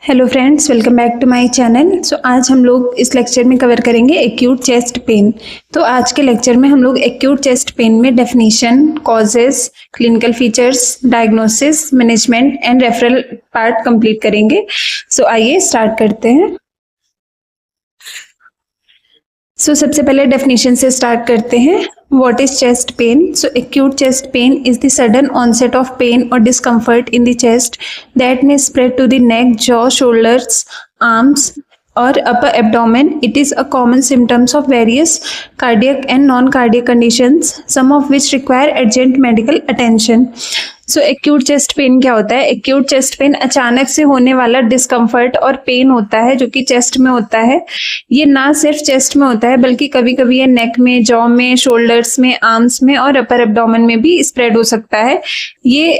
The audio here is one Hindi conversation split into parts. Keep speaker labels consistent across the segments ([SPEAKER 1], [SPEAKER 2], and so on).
[SPEAKER 1] Hello friends, welcome back to my channel. So आज हम लोग इस लेक्चर में कवर करेंगे एक्यूट चेस्ट पेन। तो आज के लेक्चर में हम लोग एक्यूट चेस्ट पेन में definition, causes, clinical features, diagnosis, management and referral part complete करेंगे। सो आइए स्टार्ट करते हैं। सबसे पहले डेफिनेशन से स्टार्ट करते हैं। What is chest pain? So acute chest pain is the sudden onset of pain or discomfort in the chest that may spread to the neck, jaw, shoulders, arms, or upper abdomen. It is a common symptoms of various cardiac and non-cardiac conditions, some of which require urgent medical attention. Acute chest pain क्या होता है? एक्यूट चेस्ट पेन अचानक से होने वाला डिस्कम्फर्ट और पेन होता है जो कि चेस्ट में होता है। ये ना सिर्फ चेस्ट में होता है बल्कि कभी कभी ये नेक में, जॉ में, शोल्डर्स में, आर्म्स में और अपर एब्डोमेन में भी स्प्रेड हो सकता है। ये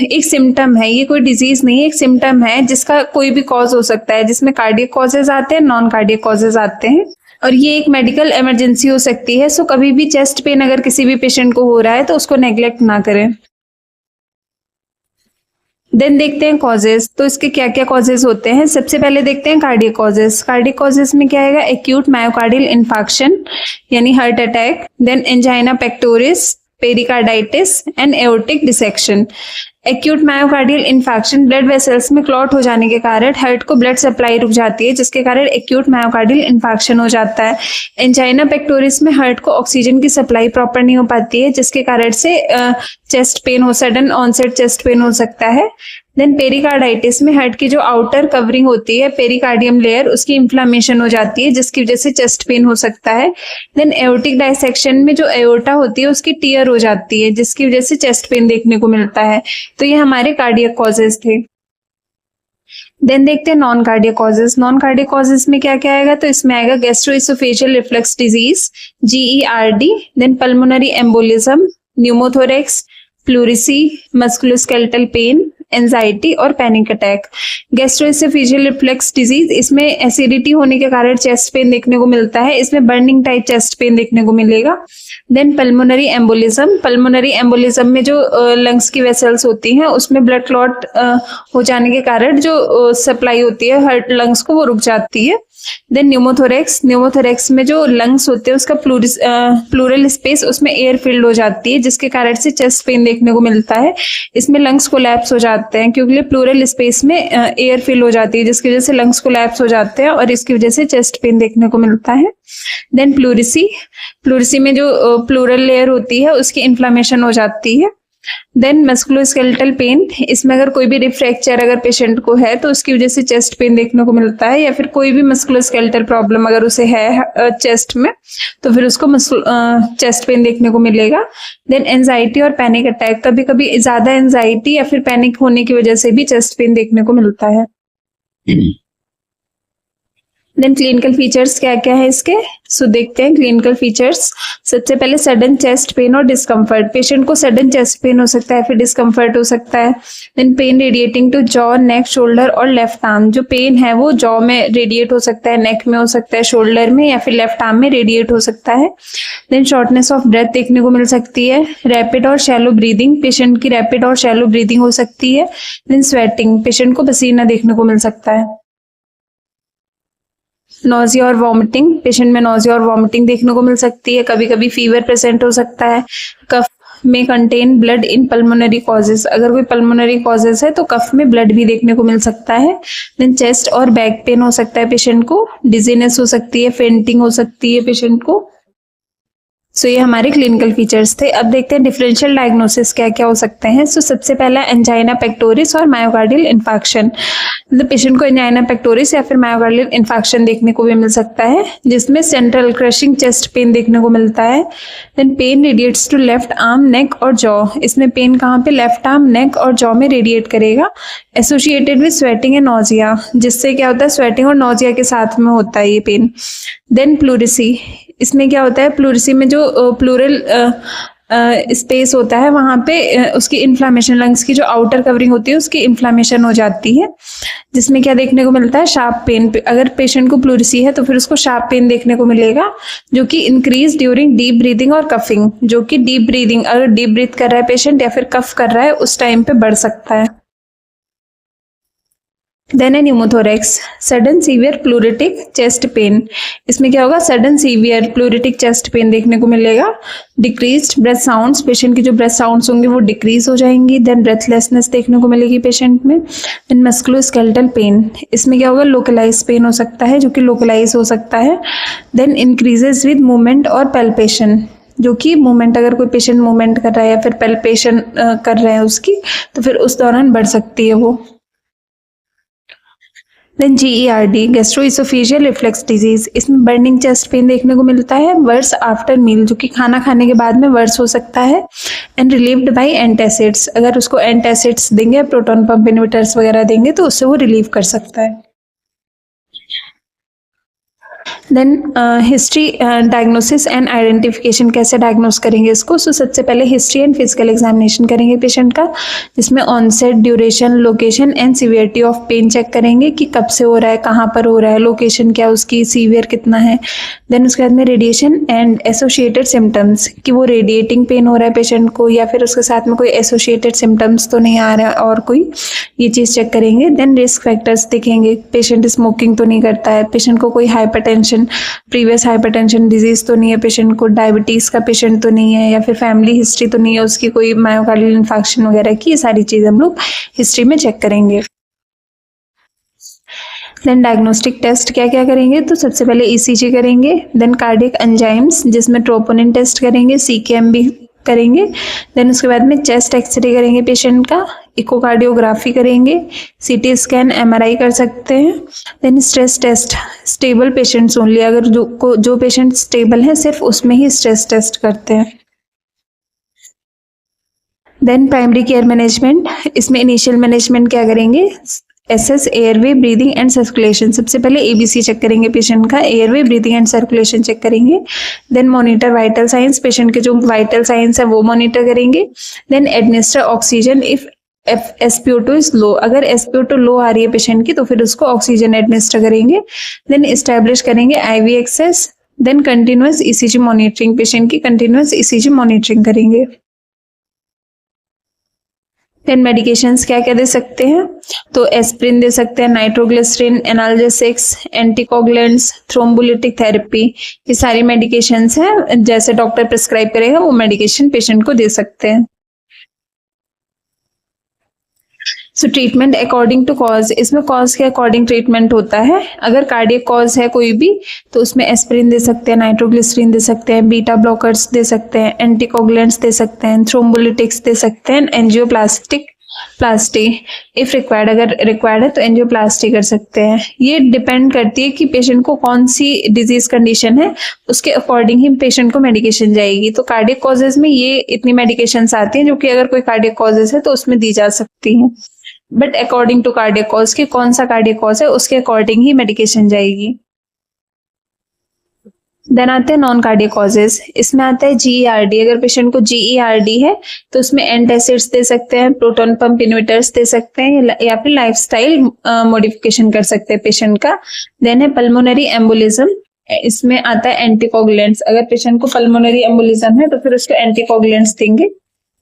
[SPEAKER 1] एक सिम्टम है, ये कोई डिजीज नहीं है, एक सिम्टम है जिसका कोई भी कॉज हो सकता है, जिसमें कार्डियक कॉजेज आते हैं, नॉन कार्डियक कॉजेज आते हैं और ये एक मेडिकल इमरजेंसी हो सकती है। सो कभी भी चेस्ट पेन अगर किसी भी पेशेंट को हो रहा है तो उसको नेग्लेक्ट ना करें। देन देखते हैं कॉजेज। तो इसके क्या क्या कॉजेज होते हैं। सबसे पहले देखते हैं कार्डियक कॉजेज। कार्डियक कॉजेज में क्या आएगा? एक्यूट मायोकार्डियल इन्फार्क्शन यानी heart attack, then angina pectoris, pericarditis and aortic dissection. Acute myocardial infection blood vessels में क्लॉट हो जाने के कारण हार्ट को ब्लड सप्लाई रुक जाती है, जिसके कारण एक्यूट मायोकार्डियल इन्फेक्शन हो जाता है। एंजाइना पेक्टोरिस में हार्ट को ऑक्सीजन की सप्लाई प्रॉपर नहीं हो पाती है, जिसके कारण से चेस्ट पेन हो, सडन ऑनसेट चेस्ट पेन हो सकता है। देन पेरिकार्डाइटिस में हार्ट की जो आउटर कवरिंग होती है, पेरिकार्डियम लेयर, उसकी इन्फ्लामेशन हो जाती है, जिसकी वजह से चेस्ट पेन हो सकता है। देन एओर्टिक डायसेक्शन में जो एओर्टा होती है उसकी टीयर हो जाती है, जिसकी वजह से चेस्ट पेन देखने को मिलता है। तो ये हमारे कार्डियक कॉजेज थे। देन देखते हैं non cardiac causes. Non cardiac causes में क्या क्या आएगा? तो इसमें आएगा gastroesophageal reflux disease, GERD, then pulmonary embolism, pneumothorax, pleurisy, musculoskeletal pain, anxiety और panic attack. Gastroesophageal reflux disease, इसमें एसिडिटी होने के कारण चेस्ट पेन देखने को मिलता है, इसमें बर्निंग टाइप चेस्ट पेन देखने को मिलेगा। Then pulmonary embolism. Pulmonary embolism में जो लंग्स की वेसल्स होती हैं उसमें ब्लड क्लॉट हो जाने के कारण जो सप्लाई होती है हार्ट लंग्स को वो रुक जाती है। Then pneumothorax. न्यूमोथोरेक्स में जो लंग्स होते हैं उसका प्लूरल स्पेस, उसमें एयर फिल्ड हो जाती है, जिसके कारण से चेस्ट पेन देखने को मिलता है। इसमें लंग्स कोलैप्स हो जाते हैं क्योंकि प्लूरल स्पेस में एयर फिल हो जाती है, जिसकी वजह से लंग्स कोलैप्स हो जाते हैं और इसकी वजह से चेस्ट पेन देखने को मिलता है। Then pleurisy. प्लूरिसी में जो प्लूरल लेयर होती है उसकी इन्फ्लामेशन हो जाती है। Then musculoskeletal pain. इसमें अगर कोई भी रिब फ्रैक्चर अगर पेशेंट को है तो उसकी वजह से चेस्ट पेन देखने को मिलता है, या फिर कोई भी मस्कुलोस्केलेटल प्रॉब्लम अगर उसे है चेस्ट में तो फिर उसको चेस्ट पेन देखने को मिलेगा। देन एंजाइटी और पैनिक अटैक। कभी कभी ज्यादा एंजाइटी या फिर पैनिक होने की वजह से भी चेस्ट पेन देखने को मिलता है। देन क्लिनिकल फीचर्स क्या क्या है इसके? देखते हैं क्लिनिकल फीचर्स। सबसे पहले सडन चेस्ट पेन और डिस्कम्फर्ट। पेशेंट को सडन चेस्ट पेन हो सकता है, फिर डिस्कम्फर्ट हो सकता है। Then pain radiating to jaw, neck, shoulder और लेफ्ट आर्म। जो पेन है वो जॉ में रेडिएट हो सकता है, नेक में हो सकता है, शोल्डर में या फिर लेफ्ट आर्म में रेडिएट हो सकता है। देन शॉर्टनेस ऑफ ब्रेथ देखने को मिल सकती है। रैपिड और शैलो ब्रीदिंग। पेशेंट की रैपिड और शैलो ब्रीदिंग हो सकती है। Then sweating. पेशेंट को पसीना देखने को मिल सकता है। नोजिया और वॉमिटिंग। पेशेंट में नोजिया और वॉमिटिंग देखने को मिल सकती है। कभी कभी फीवर प्रेजेंट हो सकता है। कफ में contain blood in pulmonary causes. अगर कोई पल्मोनरी कॉजेज है तो कफ में ब्लड भी देखने को मिल सकता है। देन चेस्ट और बैक पेन हो सकता है पेशेंट को। डिजीनेस हो सकती है, फेंटिंग हो सकती है पेशेंट को। ये हमारे क्लिनिकल फीचर्स थे। अब देखते हैं डिफरेंशियल डायग्नोसिस क्या क्या हो सकते हैं। सबसे पहला एंजाइना पेक्टोरिस और मायोकार्डियल इन्फेक्शन। मतलब पेशेंट को एंजाइना पेक्टोरिस या फिर मायोकार्डियल इन्फेक्शन देखने को भी मिल सकता है, जिसमें सेंट्रल क्रशिंग चेस्ट पेन देखने को मिलता है। Then pain radiates to left arm, neck और जॉ। इसमें पेन कहाँ पे? लेफ्ट आर्म, नेक और जॉ में रेडिएट करेगा। Associated with sweating and nausea, जिससे क्या होता है? स्वेटिंग और नोजिया के साथ में होता है ये पेन। Then pleurisy. इसमें क्या होता है? प्लूरिसी में जो प्लूरल स्पेस होता है वहां पे उसकी इन्फ्लामेशन, लंग्स की जो आउटर कवरिंग होती है उसकी इन्फ्लामेशन हो जाती है, जिसमें क्या देखने को मिलता है? Sharp pain. अगर पेशेंट को प्लूरिसी है तो फिर उसको शार्प पेन देखने को मिलेगा, जो कि इंक्रीज ड्यूरिंग डीप ब्रीदिंग और कफिंग। जो कि डीप ब्रीदिंग, अगर डीप ब्रीथ कर रहा है पेशेंट या फिर कफ कर रहा है उस टाइम पे बढ़ सकता है। देन है pneumothorax, sudden severe pleuritic chest pain. इसमें क्या होगा, sudden severe pleuritic chest pain देखने को मिलेगा। डिक्रीज्ड ब्रेथ साउंड्स, पेशेंट की जो ब्रेथ साउंड्स होंगे वो डिक्रीज हो जाएंगी। देन ब्रेथलेसनेस देखने को मिलेगी पेशेंट में। देन मस्कुलोस्केलेटल पेन, इसमें क्या होगा, लोकलाइज पेन हो सकता है, जो कि लोकलाइज हो सकता है। देन इंक्रीजेज विद मूवमेंट और पैल्पेशन, जो कि मूवमेंट, अगर कोई पेशेंट मूवमेंट कर रहा है या फिर पैल्पेशन कर रहे हैं उसकी, तो फिर उस दौरान बढ़ सकती है वो। Then GERD, gastroesophageal reflux disease, इसमें बर्निंग चेस्ट पेन देखने को मिलता है। वर्स आफ्टर मील, जो कि खाना खाने के बाद में वर्स हो सकता है। एंड रिलीव्ड बाय एंटासिड्स, अगर उसको एंटासिड्स देंगे, प्रोटॉन पंप इनहिबिटर्स वगैरह देंगे तो उससे वो रिलीव कर सकता है। Then history diagnosis and identification, कैसे डायग्नोस करेंगे इसको। सो सबसे पहले हिस्ट्री एंड फिजिकल एग्जामिनेशन करेंगे पेशेंट का, जिसमें onset, duration, location and severity of pain check करेंगे कि कब से हो रहा है, कहाँ पर हो रहा है, लोकेशन क्या उसकी, सीवियर कितना है। देन उसके बाद में रेडिएशन एंड एसोसिएटेड सिम्टम्स, कि वो रेडिएटिंग पेन हो रहा है पेशेंट को या फिर उसके साथ में कोई एसोसिएटेड सिम्टम्स तो नहीं आ रहा है और कोई, ये चीज़ चेक करेंगे। देन रिस्क फैक्टर्स देखेंगे, पेशेंट स्मोकिंग तो नहीं करता है, पेशेंट को कोई हाइपरटेंशन, प्रीवियस हाइपरटेंशन डिजीज तो नहीं है, पेशेंट को डायबिटीज का पेशेंट तो नहीं है, या फिर फैमिली हिस्ट्री तो नहीं है उसकी कोई मायोकार्डियल इन्फेक्शन वगैरह की, ये सारी चीज़ हम लोग हिस्ट्री में चेक करेंगे। देन डायग्नोस्टिक टेस्ट क्या क्या करेंगे, तो सबसे पहले ECG करेंगे। देन कार्डियक एंजाइम्स, जिसमें ट्रोपोनिन टेस्ट करेंगे, CKM भी करेंगे। देन उसके बाद में चेस्ट एक्सरे करेंगे पेशेंट का, इकोकार्डियोग्राफी करेंगे, CT स्कैन, MRI कर सकते हैं। Then stress test, stable patients only, अगर जो पेशेंट स्टेबल है सिर्फ उसमें ही स्ट्रेस टेस्ट करते हैं। देन प्राइमरी केयर मैनेजमेंट, इसमें इनिशियल मैनेजमेंट क्या करेंगे, SS airway, breathing and circulation, सबसे पहले ABC चेक करेंगे पेशेंट का, airway, breathing and circulation check करेंगे। Then monitor vital signs, patient के जो वाइटल साइंस है वो मॉनिटर करेंगे। Then administer oxygen if SpO2 is low, अगर SpO2 लो आ रही है पेशेंट की तो फिर उसको ऑक्सीजन एडमिनिस्टर करेंगे। देन इस्टेब्लिश करेंगे IV access. Then continuous ECG monitoring, patient की कंटिन्यूअस ECG मॉनिटरिंग करेंगे। देन मेडिकेशंस क्या क्या दे सकते हैं, तो एस्प्रिन दे सकते हैं, nitroglycerin, analgesics, anticoagulants, thrombolytic therapy, ये सारी मेडिकेशंस हैं, जैसे डॉक्टर प्रिस्क्राइब करेगा वो मेडिकेशन पेशेंट को दे सकते हैं। So treatment according to cause, इसमें कॉज के अकॉर्डिंग ट्रीटमेंट होता है। अगर कार्डियक कॉज है कोई भी तो उसमें एस्प्रिन दे सकते हैं, नाइट्रोग्लिसरीन दे सकते हैं, बीटा ब्लॉकर्स दे सकते हैं, एंटीकोगुलेंट्स दे सकते हैं, थ्रोम्बोलिटिक्स दे सकते हैं, एंजियोप्लास्टी इफ रिक्वायर्ड, अगर रिक्वायर्ड है तो एंजियोप्लास्टी कर सकते हैं। ये डिपेंड करती है कि पेशेंट को कौन सी डिजीज कंडीशन है, उसके अकॉर्डिंग ही पेशेंट को मेडिकेशन जाएगी। तो कार्डियक कॉजेज में ये इतनी मेडिकेशंस आती हैं जो कि अगर कोई कार्डियक कॉजेज है तो उसमें दी जा सकती हैं, but according to cardiac cause, कि कौन सा कार्डियक कॉज है उसके अकॉर्डिंग ही मेडिकेशन जाएगी। देन आते हैं नॉन कार्डियक कॉजेज, इसमें आता है GERD, अगर पेशेंट को GERD है तो उसमें एंटासिड्स दे सकते हैं, प्रोटॉन पंप इनहिबिटर्स दे सकते हैं, या फिर लाइफस्टाइल मॉडिफिकेशन कर सकते हैं पेशेंट का। देन है पल्मोनरी एम्बोलिज्म, इसमें आता है एंटीकोगुलेंट्स, अगर पेशेंट को पल्मोनरी एम्बोलिज्म है तो फिर उसको एंटीकोगुलेंट्स देंगे।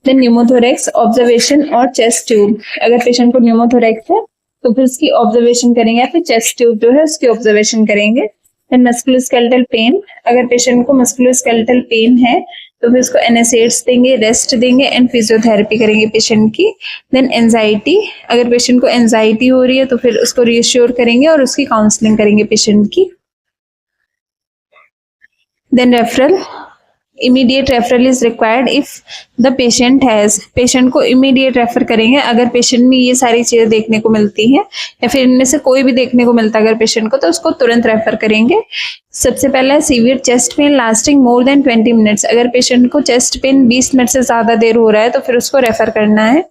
[SPEAKER 1] देन न्यूमोथोरेक्स ऑब्जर्वेशन और चेस्ट ट्यूब, अगर पेशेंट को न्यूमोथोरेक्स है तो फिर उसकी ऑब्जर्वेशन करेंगे, या फिर चेस्ट ट्यूब जो है उसकी ऑब्जर्वेशन करेंगे। देन मस्कुलोस्केलेटल पेन, अगर पेशेंट को मस्कुलोस्केलेटल पेन है तो फिर उसको NSAIDs देंगे, रेस्ट देंगे एंड फिजियोथेरेपी करेंगे पेशेंट की। देन एंजाइटी, अगर पेशेंट को एंजाइटी हो रही है तो फिर उसको रीअश्योर करेंगे और उसकी काउंसलिंग करेंगे पेशेंट की। Then referral, immediate referral is required if the patient has, patient को इमीडिएट रेफर करेंगे अगर पेशेंट में ये सारी चीजें देखने को मिलती हैं या फिर इनमें से कोई भी देखने को मिलता है अगर पेशेंट को, तो उसको तुरंत रेफर करेंगे। सबसे पहला है severe chest pain lasting more than 20 minutes, अगर पेशेंट को चेस्ट पेन 20 मिनट से ज्यादा देर हो रहा है तो फिर उसको रेफर करना है।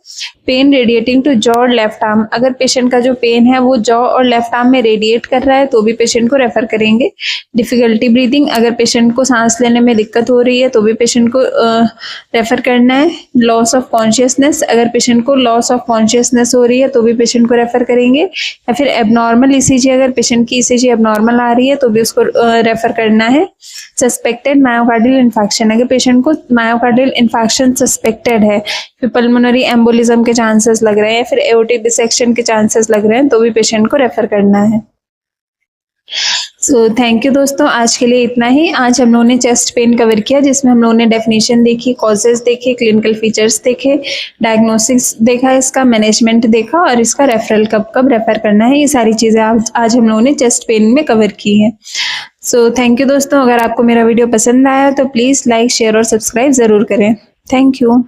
[SPEAKER 1] पेन रेडिएटिंग टू जॉ और लेफ्ट आर्म, अगर पेशेंट का जो पेन है वो जॉ और लेफ्ट आर्म में रेडिएट कर रहा है तो भी पेशेंट को रेफर करेंगे। डिफिकल्टी ब्रीदिंग, अगर पेशेंट को सांस लेने में दिक्कत हो रही है तो भी पेशेंट को रेफर करना है। लॉस ऑफ कॉन्शियसनेस, अगर पेशेंट को लॉस ऑफ कॉन्शियसनेस हो रही है तो भी पेशेंट को रेफर करेंगे। या फिर एबनॉर्मल ECG, अगर पेशेंट की ECG एबनॉर्मल आ रही है तो भी उसको रेफर करना है। सस्पेक्टेड मायोकार्डियल इन्फेक्शन, अगर पेशेंट को मायोकार्डियल इन्फेक्शन सस्पेक्टेड है, फिर पल्मोनरी एम्बोलिज्म के चांसेस लग रहे हैं या फिर एओर्टिक डिसेक्शन के चांसेस लग रहे हैं तो भी पेशेंट को रेफर करना है। सो थैंक यू दोस्तों, आज के लिए इतना ही। आज हम लोगों ने चेस्ट पेन कवर किया जिसमें हम लोगों ने डेफिनेशन देखी, कॉजेज देखे, क्लिनिकल फीचर्स देखे, डायग्नोसिस देखा, इसका मैनेजमेंट देखा और इसका रेफरल कब कब रेफर करना है, ये सारी चीज़ें आज हम लोगों ने चेस्ट पेन में कवर की हैं। सो थैंक यू दोस्तों, अगर आपको मेरा वीडियो पसंद आया तो प्लीज़ लाइक, शेयर और सब्सक्राइब ज़रूर करें। Thank you.